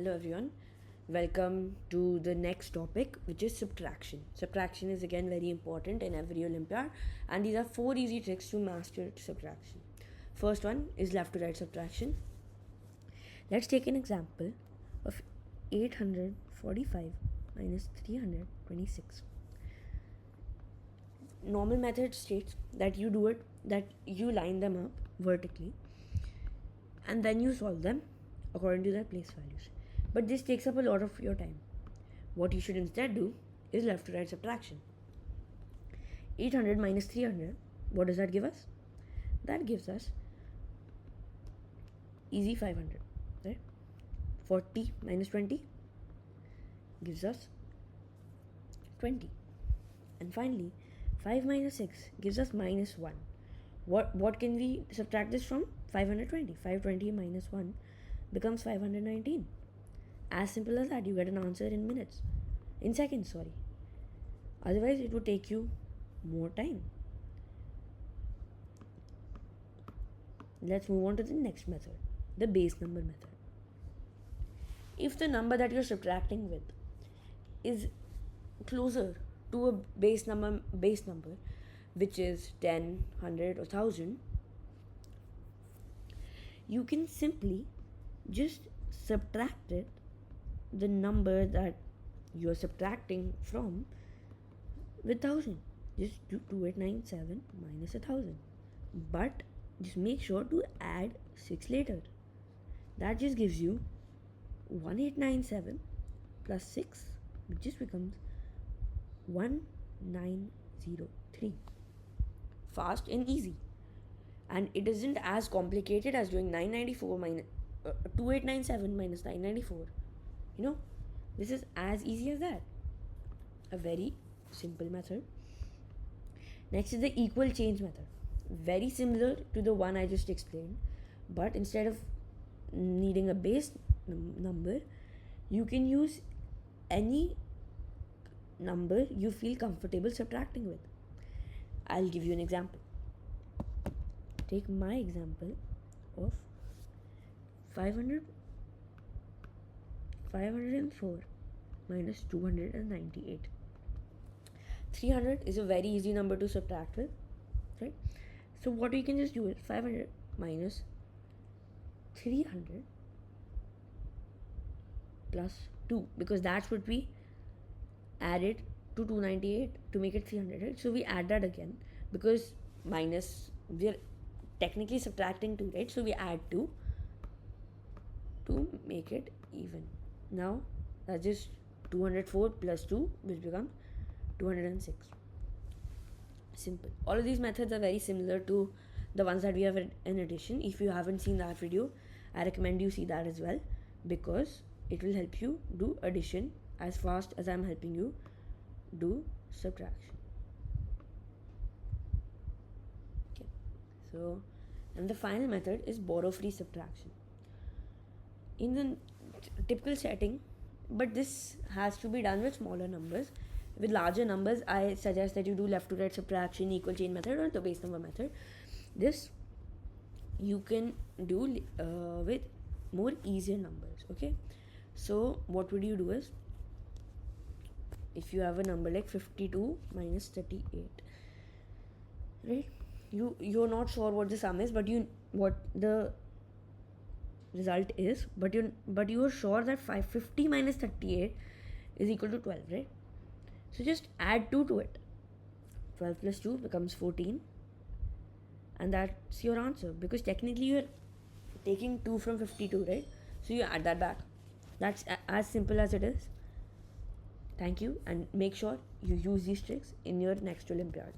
Hello everyone, welcome to the next topic, which is subtraction. Subtraction is again very important in every Olympiad, and these are 4 easy tricks to master subtraction. First one is left to right subtraction. Let's take an example of 845 minus 326. Normal method states that you line them up vertically and then you solve them according to their place values. But this takes up a lot of your time. What you should instead do is left to right subtraction. 800 minus 300, what does that give us? That gives us easy 500, right? 40 minus 20 gives us 20. And finally, 5 minus 6 gives us minus 1. What can we subtract this from? 520. 520 minus 1 becomes 519. As simple as that. You get an answer in seconds. Otherwise it would take you more time. Let's move on to the next method, the base number method. If the number that you're subtracting with is closer to a base number which is 10, 100 or 1000, you can simply just subtract it, the number that you're subtracting from, with 1000. Just do 2897 minus 1000, but just make sure to add 6 later. That just gives you 1897 plus 6, which just becomes 1903. Fast and easy, and it isn't as complicated as doing 994 minus 2897 minus 994. This is as easy as that. A very simple method. Next is the equal change method. Very similar to the one I just explained, but instead of needing a base number, you can use any number you feel comfortable subtracting with. I'll give you an example. Take my example of 504 minus 298. 300 is a very easy number to subtract with, right? So what we can just do is 500 minus 300 plus 2, because that's what we added to 298 to make it 300, right? So we add that again, because minus, we're technically subtracting 2, right? So we add 2 to make it even. Now that's just 204 plus 2, which becomes 206. Simple. All of these methods are very similar to the ones that we have in addition. If you haven't seen that video, I recommend you see that as well, because it will help you do addition as fast as I'm helping you do subtraction. Okay. So, and the final method is borrow free subtraction. In the typical setting, but this has to be done with smaller numbers. With larger numbers, I suggest that you do left to right subtraction, equal chain method, or the base number method. This you can do with more easier numbers. Okay, so what would you do is, if you have a number like 52 minus 38, right? You're not sure what the sum is, but what the result is, but you are sure that 550 minus 38 is equal to 12, right? So just add 2 to it. 12 plus 2 becomes 14, and that's your answer, because technically you're taking 2 from 52, right? So you add that back. That's as simple as it is. Thank you, and make sure you use these tricks in your next Olympiad.